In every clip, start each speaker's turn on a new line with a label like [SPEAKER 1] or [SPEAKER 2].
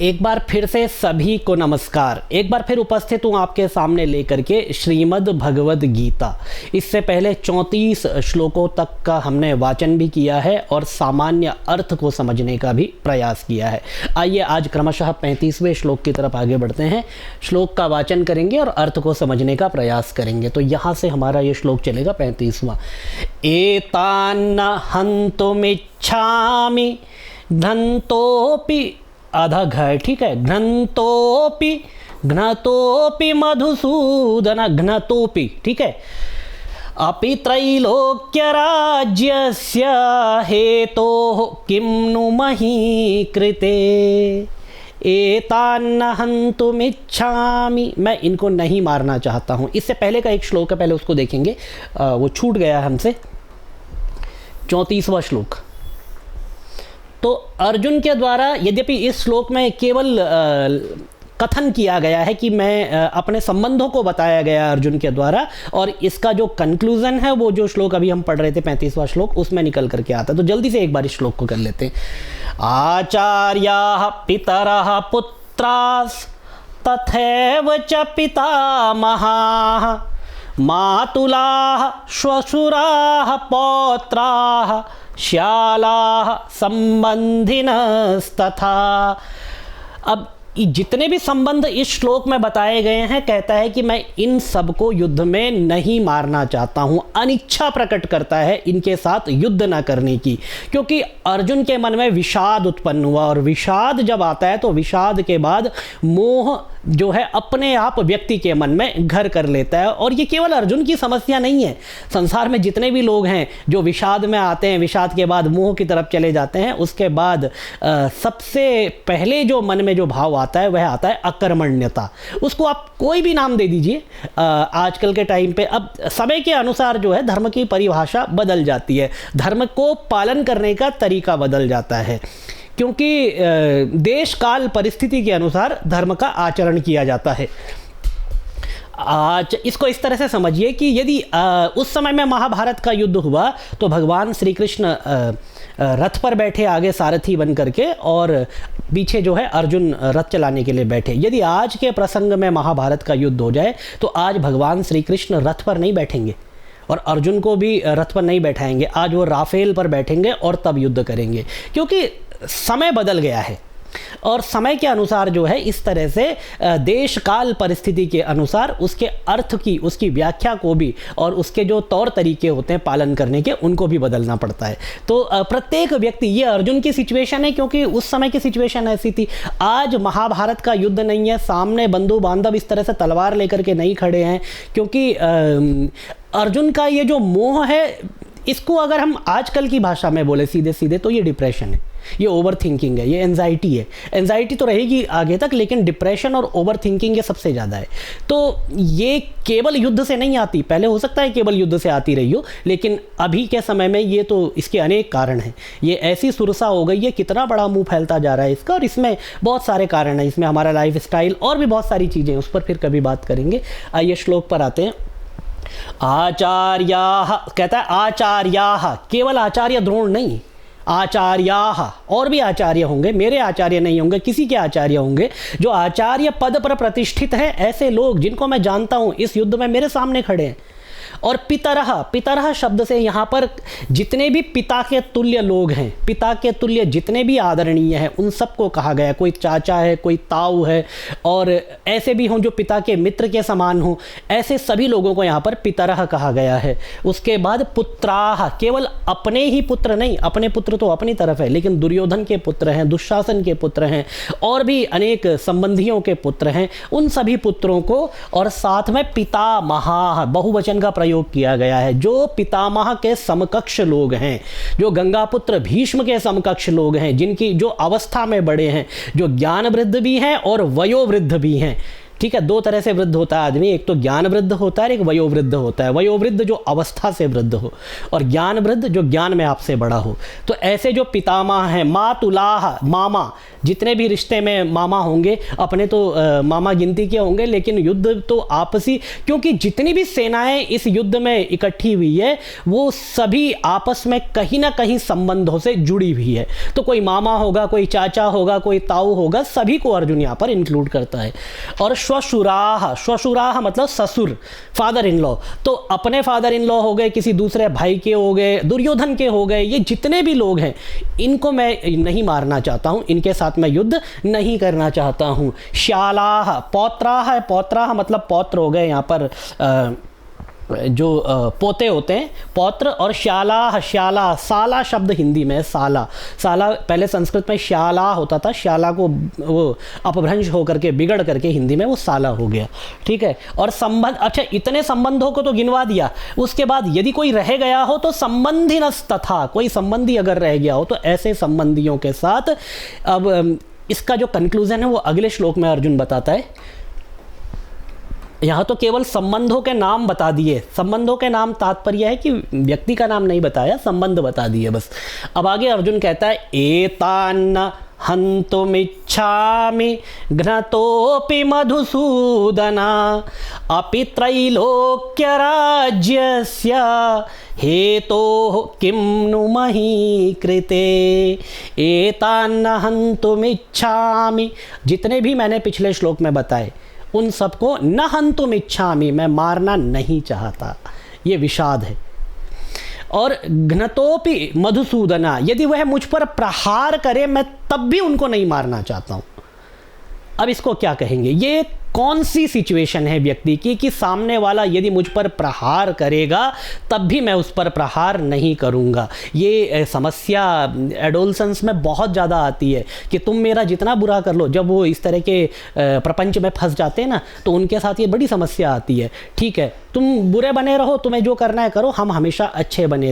[SPEAKER 1] एक बार फिर से सभी को नमस्कार। एक बार फिर उपस्थित हूँ आपके सामने लेकर के श्रीमद् भगवद गीता। इससे पहले 34 श्लोकों तक का हमने वाचन भी किया है और सामान्य अर्थ को समझने का भी प्रयास किया है। आइए आज क्रमशः 35वें श्लोक की तरफ आगे बढ़ते हैं। श्लोक का वाचन करेंगे और अर्थ को समझने का प्रयास करेंगे। तो यहाँ से हमारा ये श्लोक चलेगा 35वां। एतान्न हन्तुमिच्छामि घ्नतोपि अधघ, ठीक है, घ्नतोपि मधुसूदन, घ्नतोपि, ठीक है, अपि त्रैलोक्य राज्यस्य हेतोः किं नु मही कृते। एतान्न हन्तुमिच्छामि, मैं इनको नहीं मारना चाहता हूँ। इससे पहले का एक श्लोक है, पहले उसको देखेंगे, वो छूट गया हमसे। 34वां श्लोक। तो अर्जुन के द्वारा, यद्यपि इस श्लोक में केवल कथन किया गया है कि मैं अपने संबंधों को बताया गया अर्जुन के द्वारा, और इसका जो कंक्लूजन है वो जो श्लोक अभी हम पढ़ रहे थे 35वां श्लोक, उसमें निकल करके आता है। तो जल्दी से एक बार इस श्लोक को कर लेते हैं। आचार्याः पितरः पुत्रास् तथैव च पितामहाः मातुलाः श्वशुराः पौत्राः श्यालाः संबंधिनस्तथा। अब जितने भी संबंध इस श्लोक में बताए गए हैं, कहता है कि मैं इन सबको युद्ध में नहीं मारना चाहता हूं, अनिच्छा प्रकट करता है इनके साथ युद्ध ना करने की, क्योंकि अर्जुन के मन में विषाद उत्पन्न हुआ, और विषाद जब आता है तो विषाद के बाद मोह जो है अपने आप व्यक्ति के मन में घर कर लेता है। और ये केवल अर्जुन की समस्या नहीं है, संसार में जितने भी लोग हैं जो विषाद में आते हैं, विषाद के बाद मोह की तरफ चले जाते हैं, उसके बाद सबसे पहले जो मन में जो भाव आता है वह आता है अकर्मण्यता। उसको आप कोई भी नाम दे दीजिए। आजकल के टाइम पे अब समय के अनुसार जो है धर्म की परिभाषा बदल जाती है, धर्म को पालन करने का तरीका बदल जाता है, क्योंकि देश काल परिस्थिति के अनुसार धर्म का आचरण किया जाता है। आज इसको इस तरह से समझिए कि यदि उस समय में महाभारत का युद्ध हुआ तो भगवान श्री कृष्ण रथ पर बैठे आगे सारथी बन करके, और पीछे जो है अर्जुन रथ चलाने के लिए बैठे। यदि आज के प्रसंग में महाभारत का युद्ध हो जाए तो आज भगवान श्री कृष्ण रथ पर नहीं बैठेंगे और अर्जुन को भी रथ पर नहीं बैठाएंगे। आज वो राफेल पर बैठेंगे और तब युद्ध करेंगे, क्योंकि समय बदल गया है। और समय के अनुसार जो है इस तरह से देश काल परिस्थिति के अनुसार उसके अर्थ की, उसकी व्याख्या को भी, और उसके जो तौर तरीके होते हैं पालन करने के, उनको भी बदलना पड़ता है। तो प्रत्येक व्यक्ति, ये अर्जुन की सिचुएशन है क्योंकि उस समय की सिचुएशन ऐसी थी। आज महाभारत का युद्ध नहीं है, सामने बंधु बांधव इस तरह से तलवार लेकर के नहीं खड़े हैं, क्योंकि अर्जुन का ये जो मोह है, इसको अगर हम आजकल की भाषा में बोले सीधे सीधे तो ये डिप्रेशन है, ये ओवर थिंकिंग है, ये एंजाइटी है। एंजाइटी तो रहेगी आगे तक, लेकिन डिप्रेशन और ओवर थिंकिंग ये सबसे ज़्यादा है। तो ये केवल युद्ध से नहीं आती, पहले हो सकता है केवल युद्ध से आती रही हो, लेकिन अभी के समय में ये तो इसके अनेक कारण हैं। ये ऐसी सुरसा हो गई है, कितना बड़ा मुंह फैलता जा रहा है इसका, और इसमें बहुत सारे कारण हैं। इसमें हमारा लाइफ स्टाइल और भी बहुत सारी चीज़ें, उस पर फिर कभी बात करेंगे। आइए श्लोक पर आते हैं। आचार्याः, कहता है आचार्याः, केवल आचार्य द्रोण नहीं, आचार्याः, और भी आचार्य होंगे, मेरे आचार्य नहीं होंगे, किसी के आचार्य होंगे, जो आचार्य पद पर प्रतिष्ठित हैं, ऐसे लोग जिनको मैं जानता हूं इस युद्ध में मेरे सामने खड़े हैं। और पितरह, पितरह शब्द से यहाँ पर जितने भी पिता के तुल्य लोग हैं, पिता के तुल्य जितने भी आदरणीय हैं, उन सबको कहा गया। कोई चाचा है, कोई ताऊ है, और ऐसे भी हों जो पिता के मित्र के समान हों, ऐसे सभी लोगों को यहाँ पर पितरह कहा गया है। उसके बाद पुत्राह, केवल अपने ही पुत्र नहीं, अपने पुत्र तो अपनी तरफ है, लेकिन दुर्योधन के पुत्र हैं, दुशासन के पुत्र हैं, और भी अनेक संबंधियों के पुत्र हैं, उन सभी पुत्रों को, और साथ में पितामहाः, बहुवचन का प्रयोग किया गया है, जो पितामह के समकक्ष लोग हैं, जो गंगापुत्र भीष्म के समकक्ष लोग हैं, जिनकी जो अवस्था में बड़े हैं, जो ज्ञान वृद्ध भी हैं और वयोवृद्ध भी हैं। ठीक है, दो तरह से वृद्ध होता है आदमी, एक तो ज्ञान वृद्ध होता है, एक वयोवृद्ध होता है। वयोवृद्ध जो अवस्था से वृद्ध हो, और ज्ञान वृद्ध जो ज्ञान में आपसे बड़ा हो। तो ऐसे जो पितामह हैं, मातुलाह, मामा, जितने भी रिश्ते में मामा होंगे अपने तो मामा गिनती के होंगे, लेकिन युद्ध तो आपसी, क्योंकि जितनी भी सेनाएं इस युद्ध में इकट्ठी हुई है वो सभी आपस में कहीं ना कहीं संबंधों से जुड़ी हुई है। तो कोई मामा होगा, कोई चाचा होगा, कोई ताऊ होगा, सभी को अर्जुन यहाँ पर इंक्लूड करता है। और श्वशुराह, श्वशुराह मतलब ससुर, फादर इन लॉ, तो अपने फादर इन लॉ हो गए, किसी दूसरे भाई के हो गए, दुर्योधन के हो गए, ये जितने भी लोग हैं इनको मैं नहीं मारना चाहता हूं, इनके साथ मैं युद्ध नहीं करना चाहता हूं। श्यालाह, पौत्राह है, पौत्राह मतलब पौत्र हो गए यहाँ पर जो पोते होते हैं, पौत्र। और श्याला, श्याला, साला शब्द हिंदी में है, साला, साला पहले संस्कृत में श्याला होता था, श्याला को वो अपभ्रंश होकर के बिगड़ करके हिंदी में वो साला हो गया, ठीक है। और संबंध, अच्छा इतने संबंधों को तो गिनवा दिया, उसके बाद यदि कोई रह गया हो तो संबंधिनस् तथा, कोई संबंधी अगर रह गया हो तो ऐसे संबंधियों के साथ। अब इसका जो कंक्लूजन है वो अगले श्लोक में अर्जुन बताता है। यहाँ तो केवल संबंधों के नाम बता दिए, संबंधों के नाम तात्पर्य है कि व्यक्ति का नाम नहीं बताया, संबंध बता दिए बस। अब आगे अर्जुन कहता है एतान्न हन्तुमिच्छामि घ्नतोऽपि मधुसूदना अपि त्रैलोक्य राज्यस्य हेतोः किं नु मही कृते। एतान्न हन्तुमिच्छामि, जितने भी मैंने पिछले श्लोक में बताए उन सबको न हन्तुम इच्छामि, मैं मारना नहीं चाहता, ये विषाद है। और घ्नतोपि मधुसूदना, यदि वह मुझ पर प्रहार करे मैं तब भी उनको नहीं मारना चाहता हूं। अब इसको क्या कहेंगे, ये कौन सी सिचुएशन है व्यक्ति की कि सामने वाला यदि मुझ पर प्रहार करेगा तब भी मैं उस पर प्रहार नहीं करूंगा। ये समस्या एडोलसेंस में बहुत ज़्यादा आती है कि तुम मेरा जितना बुरा कर लो, जब वो इस तरह के प्रपंच में फंस जाते हैं ना तो उनके साथ ये बड़ी समस्या आती है। ठीक है, तुम बुरे बने रहो, तुम्हें जो करना है करो, हम हमेशा अच्छे बने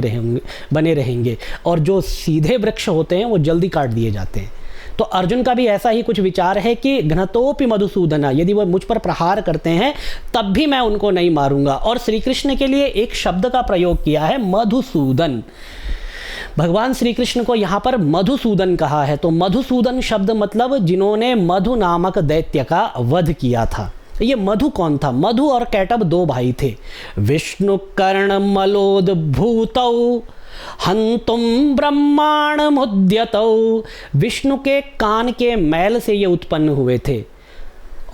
[SPEAKER 1] रहेंगे। और जो सीधे वृक्ष होते हैं वो जल्दी काट दिए जाते हैं। तो अर्जुन का भी ऐसा ही कुछ विचार है कि घ्नतोपि मधुसूदना, यदि वह मुझ पर प्रहार करते हैं तब भी मैं उनको नहीं मारूंगा। और श्री कृष्ण के लिए एक शब्द का प्रयोग किया है, मधुसूदन। भगवान श्री कृष्ण को यहाँ पर मधुसूदन कहा है। तो मधुसूदन शब्द मतलब जिन्होंने मधु नामक दैत्य का वध किया था। ये मधु कौन था? मधु और कैटब दो भाई थे। विष्णु कर्ण मलोद भूतौ हंतुम ब्रह्माण मुद्यतौ, विष्णु के कान के मैल से ये उत्पन्न हुए थे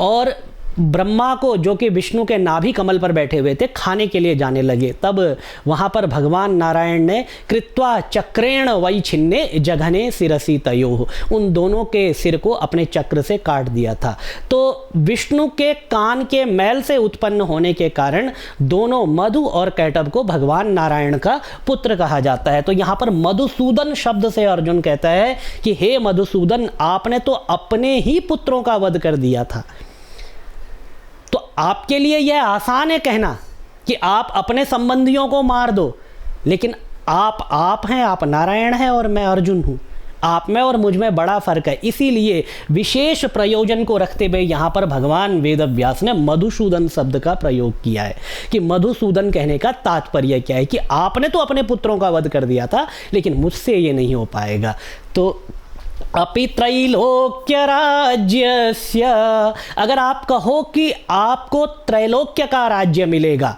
[SPEAKER 1] और ब्रह्मा को, जो कि विष्णु के नाभि कमल पर बैठे हुए थे, खाने के लिए जाने लगे। तब वहाँ पर भगवान नारायण ने कृत्वा चक्रेण वै छिन्ने जघने सिरसी तयोः, उन दोनों के सिर को अपने चक्र से काट दिया था। तो विष्णु के कान के मैल से उत्पन्न होने के कारण दोनों मधु और कैटब को भगवान नारायण का पुत्र कहा जाता है। तो यहाँ पर मधुसूदन शब्द से अर्जुन कहता है कि हे मधुसूदन, आपने तो अपने ही पुत्रों का वध कर दिया था। तो आपके लिए यह आसान है कहना कि आप अपने संबंधियों को मार दो, लेकिन आप हैं, आप नारायण हैं और मैं अर्जुन हूं। आप में और मुझ में बड़ा फर्क है। इसीलिए विशेष प्रयोजन को रखते हुए यहाँ पर भगवान वेदव्यास ने मधुसूदन शब्द का प्रयोग किया है कि मधुसूदन कहने का तात्पर्य क्या है कि आपने तो अपने पुत्रों का वध कर दिया था, लेकिन मुझसे ये नहीं हो पाएगा। तो अपि त्रैलोक्य राज्यस्य, अगर आप कहो कि आपको त्रैलोक्य का राज्य मिलेगा,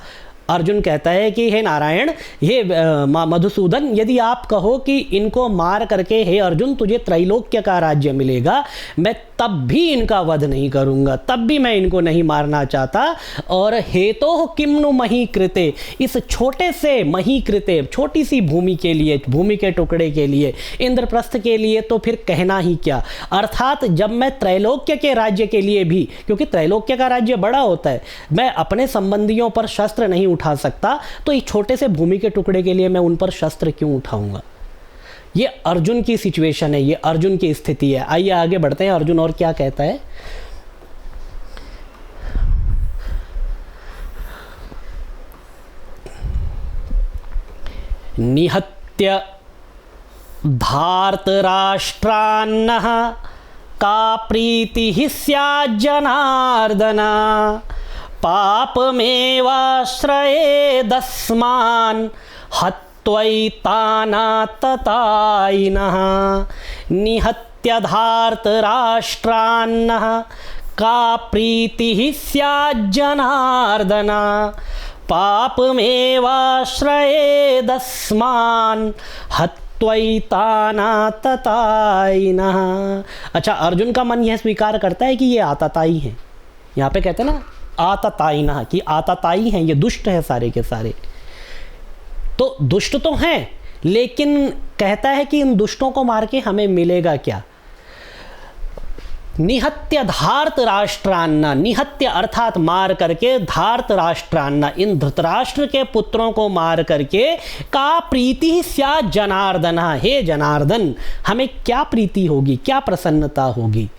[SPEAKER 1] अर्जुन कहता है कि हे नारायण, हे मधुसूदन, यदि आप कहो कि इनको मार करके हे अर्जुन तुझे त्रैलोक्य का राज्य मिलेगा, मैं तब भी इनका वध नहीं करूंगा, तब भी मैं इनको नहीं मारना चाहता। और हेतोः किम नु मही कृते, इस छोटे से मही कृते, छोटी सी भूमि के लिए, भूमि के टुकड़े के लिए, इंद्रप्रस्थ के लिए तो फिर कहना ही क्या। अर्थात जब मैं त्रैलोक्य के राज्य के लिए भी, क्योंकि त्रैलोक्य का राज्य बड़ा होता है, मैं अपने संबंधियों पर शस्त्र नहीं उठा सकता, तो इस छोटे से भूमि के टुकड़े के लिए मैं उन पर शस्त्र क्यों उठाऊंगा। ये अर्जुन की सिचुएशन है, ये अर्जुन की स्थिति है। आइए आगे बढ़ते हैं, अर्जुन और क्या कहता है। निहत्य धार्तराष्ट्रान्नः का प्रीति ही स्याज्जनार्दन पापमेवाश्रयेदस्मान् हत्वैतानाततायिनः। निहत्य निहत्यधार्तराष्ट्रान्नः का प्रीतिः स्याज्जनार्दन पापमेवाश्रयेदस्मान् हत्वैतानाततायिनः। अच्छा, अर्जुन का मन यह स्वीकार करता है कि ये आतताई हैं। यहाँ पे कहते हैं ना आततायिनः, कि आतताई हैं, ये दुष्ट है सारे के सारे। तो दुष्ट तो हैं, लेकिन कहता है कि इन दुष्टों को मार के हमें मिलेगा क्या? निहत्य धार्त राष्ट्रान्ना, निहत्य अर्थात मार करके, धार्त राष्ट्रान्ना, इन धृतराष्ट्र के पुत्रों को मार करके, का प्रीति स्या जनार्दन, हे जनार्दन हमें क्या प्रीति होगी, क्या प्रसन्नता होगी,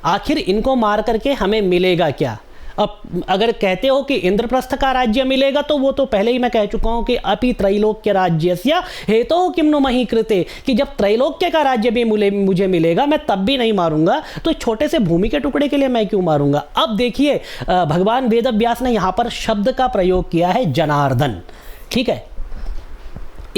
[SPEAKER 1] आखिर इनको मार करके हमें मिलेगा क्या? अब अगर कहते हो कि इंद्रप्रस्थ का राज्य मिलेगा, तो वो तो पहले ही मैं कह चुका हूं कि अपि त्रैलोक्य राज्यस्य हेतु किम नु मही कृते, कि जब त्रैलोक्य का राज्य भी मुझे मिलेगा मैं तब भी नहीं मारूंगा, तो छोटे से भूमि के टुकड़े के लिए मैं क्यों मारूंगा? अब देखिए भगवान वेदव्यास ने यहां पर शब्द का प्रयोग किया है जनार्दन। ठीक है,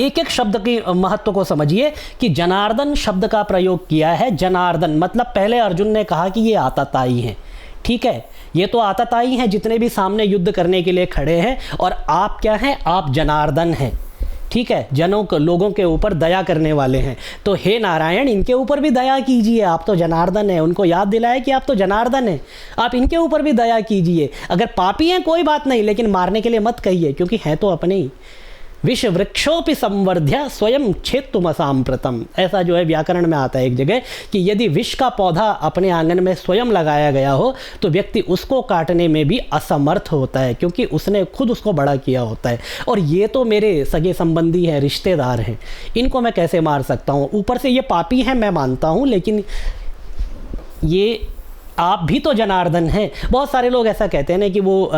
[SPEAKER 1] एक एक शब्द की महत्व को समझिए कि जनार्दन शब्द का प्रयोग किया है। जनार्दन मतलब पहले अर्जुन ने कहा कि ये आतताई हैं। ठीक है, ये तो आतताई हैं जितने भी सामने युद्ध करने के लिए खड़े हैं, और आप क्या हैं? आप जनार्दन हैं। ठीक है, लोगों के ऊपर दया करने वाले हैं। तो हे नारायण, इनके ऊपर भी दया कीजिए, आप तो जनार्दन हैं। उनको याद दिलाए कि आप तो जनार्दन हैं, आप इनके ऊपर भी दया कीजिए। अगर पापी हैं कोई बात नहीं, लेकिन मारने के लिए मत कहिए, क्योंकि हैं तो अपने ही। विष वृक्षोपि संवर्ध्य स्वयं क्षेत्तुमसाम्प्रतम, ऐसा जो है व्याकरण में आता है एक जगह कि यदि विष का पौधा अपने आंगन में स्वयं लगाया गया हो तो व्यक्ति उसको काटने में भी असमर्थ होता है, क्योंकि उसने खुद उसको बड़ा किया होता है। और ये तो मेरे सगे संबंधी हैं, रिश्तेदार हैं, इनको मैं कैसे मार सकता हूँ? ऊपर से ये पापी हैं मैं मानता हूँ, लेकिन ये आप भी तो जनार्दन हैं। बहुत सारे लोग ऐसा कहते हैं ना कि वो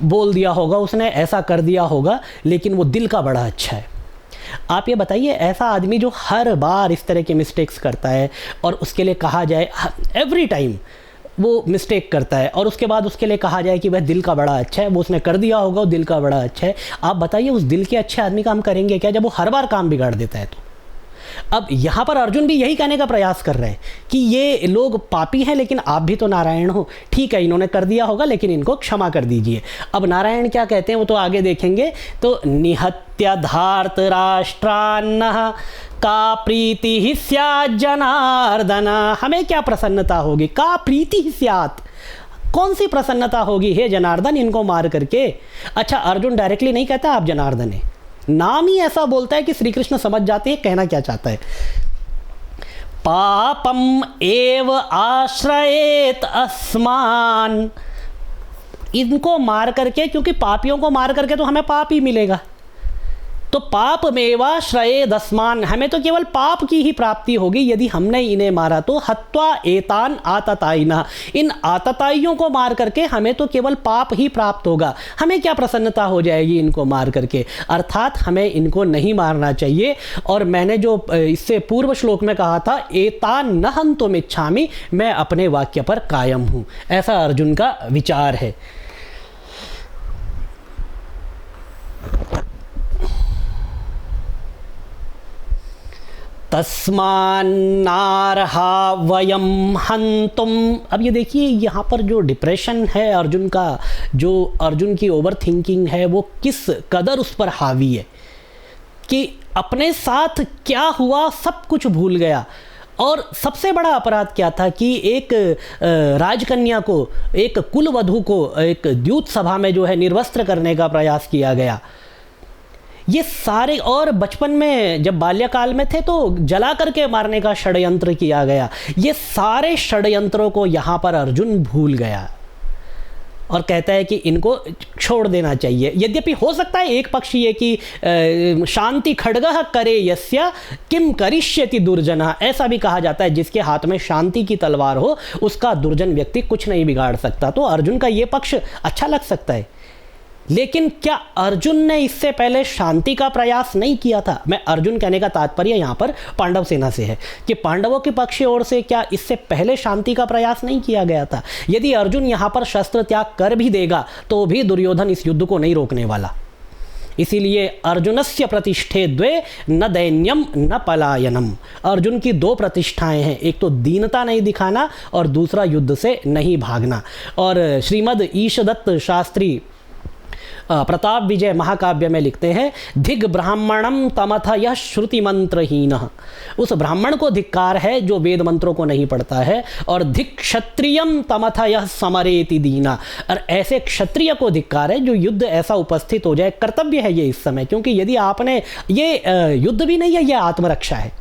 [SPEAKER 1] बोल दिया होगा उसने, ऐसा कर दिया होगा, लेकिन वो दिल का बड़ा अच्छा है। आप ये बताइए, ऐसा आदमी जो हर बार इस तरह के मिस्टेक्स करता है और उसके लिए कहा जाए एवरी टाइम वो मिस्टेक करता है, और उसके बाद उसके लिए कहा जाए कि वह दिल का बड़ा अच्छा है, वो उसने कर दिया होगा, वो दिल का बड़ा अच्छा है। आप बताइए उस दिल के अच्छे आदमी का हम करेंगे क्या, जब वो हर बार काम बिगाड़ देता है? तो अब यहाँ पर अर्जुन भी यही कहने का प्रयास कर रहे हैं कि ये लोग पापी हैं, लेकिन आप भी तो नारायण हो। ठीक है, इन्होंने कर दिया होगा, लेकिन इनको क्षमा कर दीजिए। अब नारायण क्या कहते हैं वो तो आगे देखेंगे। तो निहत्य धार्त राष्ट्रान्नः का प्रीति ही स्यात् जनार्दन, हमें क्या प्रसन्नता होगी? का प्रीति ही स्यात्, कौन सी प्रसन्नता होगी हे जनार्दन इनको मार करके? अच्छा, अर्जुन डायरेक्टली नहीं कहता आप जनार्दन है, नाम ही ऐसा बोलता है कि श्री कृष्ण समझ जाते हैं कहना क्या चाहता है। पापम एव आश्रयेत अस्मान, इनको मार करके, क्योंकि पापियों को मार करके तो हमें पाप ही मिलेगा। तो पाप मेवा श्रयेद अस्मान, हमें तो केवल पाप की ही प्राप्ति होगी यदि हमने इन्हें मारा। तो हत्वा एतान आततायिना, इन आतताइयों को मार करके हमें तो केवल पाप ही प्राप्त होगा, हमें क्या प्रसन्नता हो जाएगी इनको मार करके? अर्थात हमें इनको नहीं मारना चाहिए। और मैंने जो इससे पूर्व श्लोक में कहा था एतान न हन्तुम इच्छामि, मैं अपने वाक्य पर कायम हूं, ऐसा अर्जुन का विचार है। तस्मान्नार्हा वयम हन्तुम, अब ये देखिए यहाँ पर जो डिप्रेशन है अर्जुन का, जो अर्जुन की ओवर थिंकिंग है, वो किस कदर उस पर हावी है कि अपने साथ क्या हुआ सब कुछ भूल गया। और सबसे बड़ा अपराध क्या था कि एक राजकन्या को, एक कुलवधू को एक द्यूत सभा में जो है निर्वस्त्र करने का प्रयास किया गया। ये सारे, और बचपन में जब बाल्यकाल में थे तो जला करके मारने का षड्यंत्र किया गया। ये सारे षड्यंत्रों को यहाँ पर अर्जुन भूल गया और कहता है कि इनको छोड़ देना चाहिए। यद्यपि हो सकता है एक पक्ष ये कि शांति खड्गः करे यस्य किम करिष्यति दुर्जनः, ऐसा भी कहा जाता है जिसके हाथ में शांति की तलवार हो उसका दुर्जन व्यक्ति कुछ नहीं बिगाड़ सकता। तो अर्जुन का ये पक्ष अच्छा लग सकता है, लेकिन क्या अर्जुन ने इससे पहले शांति का प्रयास नहीं किया था? मैं अर्जुन कहने का तात्पर्य यहाँ पर पांडव सेना से है कि पांडवों के पक्ष ओर से क्या इससे पहले शांति का प्रयास नहीं किया गया था? यदि अर्जुन यहाँ पर शस्त्र त्याग कर भी देगा तो भी दुर्योधन इस युद्ध को नहीं रोकने वाला। इसीलिए अर्जुनस्य प्रतिष्ठे द्वे न दैन्यम न पलायनम। अर्जुन की दो प्रतिष्ठाएं हैं, एक तो दीनता नहीं दिखाना और दूसरा युद्ध से नहीं भागना। और श्रीमद् ईशदत्त शास्त्री प्रताप विजय महाकाव्य में लिखते हैं, धिग ब्राह्मणम तमथ यह श्रुति मंत्रहीन। उस ब्राह्मण को धिक्कार है जो वेद मंत्रों को नहीं पढ़ता है, और धिक क्षत्रियम तमथ यह समरेति दीना। और ऐसे क्षत्रिय को धिक्कार है जो युद्ध ऐसा उपस्थित हो जाए, कर्तव्य है ये इस समय, क्योंकि यदि आपने ये युद्ध भी नहीं है, ये आत्मरक्षा है।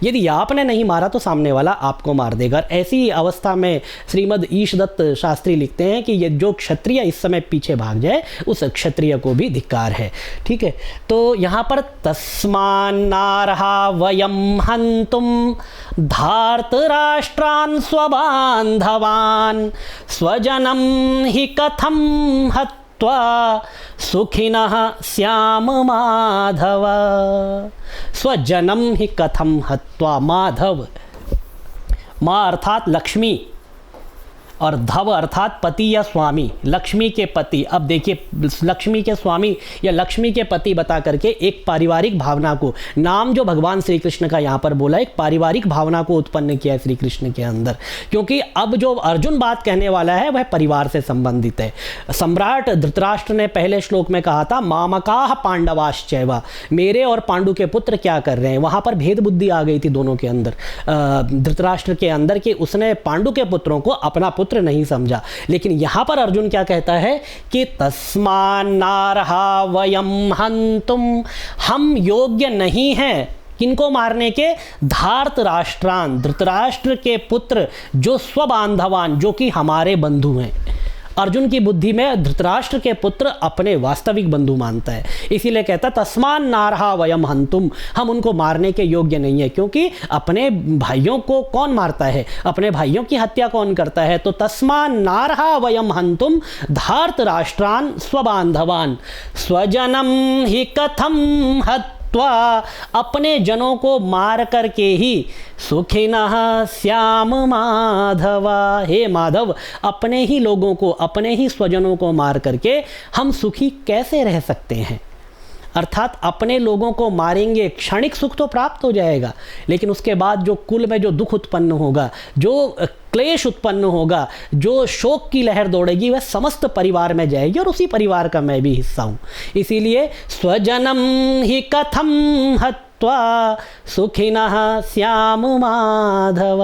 [SPEAKER 1] यदि आपने नहीं मारा तो सामने वाला आपको मार देगा। ऐसी अवस्था में श्रीमद् ईशदत्त शास्त्री लिखते हैं कि ये जो क्षत्रिय इस समय पीछे भाग जाए उस क्षत्रिय को भी धिक्कार है। ठीक है, तो यहाँ पर तस्मान्नार्हा वयम हन्तुम धार्तराष्ट्रान् स्वबान्धवान् स्वजनं हि कथं हत्वा सुखिनः स्याम माधव। स्वजनम ही कथम हत्वा माधव। माँ अर्थात लक्ष्मी और धव अर्थात पति या स्वामी, लक्ष्मी के पति। अब देखिए, लक्ष्मी के स्वामी या लक्ष्मी के पति बता करके एक पारिवारिक भावना को, नाम जो भगवान श्री कृष्ण का यहाँ पर बोला, एक पारिवारिक भावना को उत्पन्न किया है श्री कृष्ण के अंदर, क्योंकि अब जो अर्जुन बात कहने वाला है वह परिवार से संबंधित है। सम्राट धृतराष्ट्र ने पहले श्लोक में कहा था, मामकाह पांडवाश्चैव, मेरे और पांडु के पुत्र क्या कर रहे हैं। वहाँ पर भेद बुद्धि आ गई थी दोनों के अंदर, धृतराष्ट्र के अंदर, कि उसने पांडु के पुत्रों को अपना पुत्र नहीं समझा। लेकिन यहां पर अर्जुन क्या कहता है कि तस्मान्नार्हा वयम हन्तुम, हम योग्य नहीं हैं किनको मारने के, धार्तराष्ट्रान, धृतराष्ट्र के पुत्र, जो स्वबांधवान, जो कि हमारे बंधु हैं। अर्जुन की बुद्धि में धृतराष्ट्र के पुत्र अपने वास्तविक बंधु मानता है, इसीलिए कहता तस्मान्नार्हा वयम हन्तुम, हम उनको मारने के योग्य नहीं है। क्योंकि अपने भाइयों को कौन मारता है, अपने भाइयों की हत्या कौन करता है। तो तस्मान्नार्हा वयम हन्तुम धार्तराष्ट्रान् स्वबान्धवान् स्वजनम ही कथम हत्वा, अपने जनों को मार करके ही सुखिनः श्याम माधवा, हे माधव, अपने ही लोगों को, अपने ही स्वजनों को मार करके हम सुखी कैसे रह सकते हैं। अर्थात अपने लोगों को मारेंगे, क्षणिक सुख तो प्राप्त हो जाएगा, लेकिन उसके बाद जो कुल में जो दुख उत्पन्न होगा, जो क्लेश उत्पन्न होगा, जो शोक की लहर दौड़ेगी, वह समस्त परिवार में जाएगी, और उसी परिवार का मैं भी हिस्सा हूँ। इसीलिए स्वजनम ही कथम हत्वा सुखिनः श्याम माधव।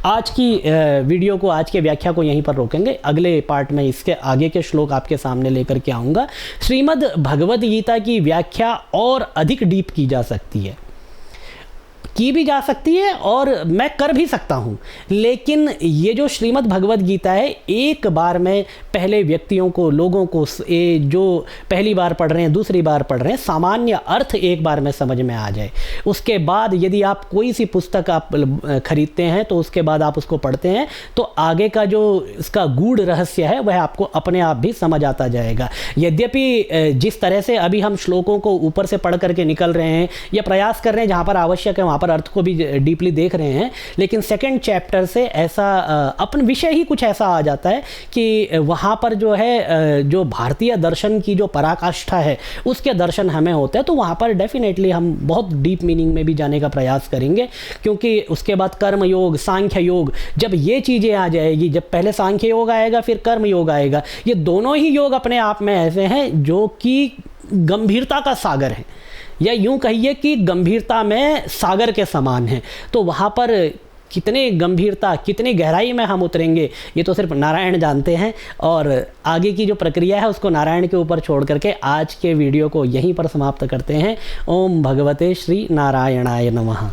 [SPEAKER 1] आज की वीडियो को, आज के व्याख्या को यहीं पर रोकेंगे। अगले पार्ट में इसके आगे के श्लोक आपके सामने लेकर के आऊँगा। श्रीमद् भगवद गीता की व्याख्या और अधिक डीप की जा सकती है, की भी जा सकती है, और मैं कर भी सकता हूँ, लेकिन ये जो श्रीमद् भगवद गीता है, एक बार में पहले व्यक्तियों को, लोगों को, जो पहली बार पढ़ रहे हैं, दूसरी बार पढ़ रहे हैं, सामान्य अर्थ एक बार में समझ में आ जाए। उसके बाद यदि आप कोई सी पुस्तक आप खरीदते हैं तो उसके बाद आप उसको पढ़ते हैं तो आगे का जो इसका गूढ़ रहस्य है वह आपको अपने आप भी समझ आता जाएगा। यद्यपि जिस तरह से अभी हम श्लोकों को ऊपर से पढ़ करके निकल रहे हैं या प्रयास कर रहे हैं, जहाँ पर आवश्यक है वहाँ पर अर्थ को भी डीपली देख रहे हैं, लेकिन सेकंड चैप्टर से ऐसा अपन विषय ही कुछ ऐसा आ जाता है कि वहाँ पर जो है, जो भारतीय दर्शन की जो पराकाष्ठा है उसके दर्शन हमें होते हैं, तो वहाँ पर डेफिनेटली हम बहुत डीप मीनिंग में भी जाने का प्रयास करेंगे। क्योंकि उसके बाद कर्म योग, सांख्य योग, जब ये चीज़ें आ जाएगी, जब पहले सांख्य योग आएगा फिर कर्म योग आएगा, ये दोनों ही योग अपने आप में ऐसे हैं जो कि गंभीरता का सागर है, या यूं कहिए कि गंभीरता में सागर के समान है। तो वहाँ पर कितने गंभीरता, कितनी गहराई में हम उतरेंगे, ये तो सिर्फ नारायण जानते हैं। और आगे की जो प्रक्रिया है उसको नारायण के ऊपर छोड़ करके आज के वीडियो को यहीं पर समाप्त करते हैं। ओम भगवते श्री नारायणाय नमः।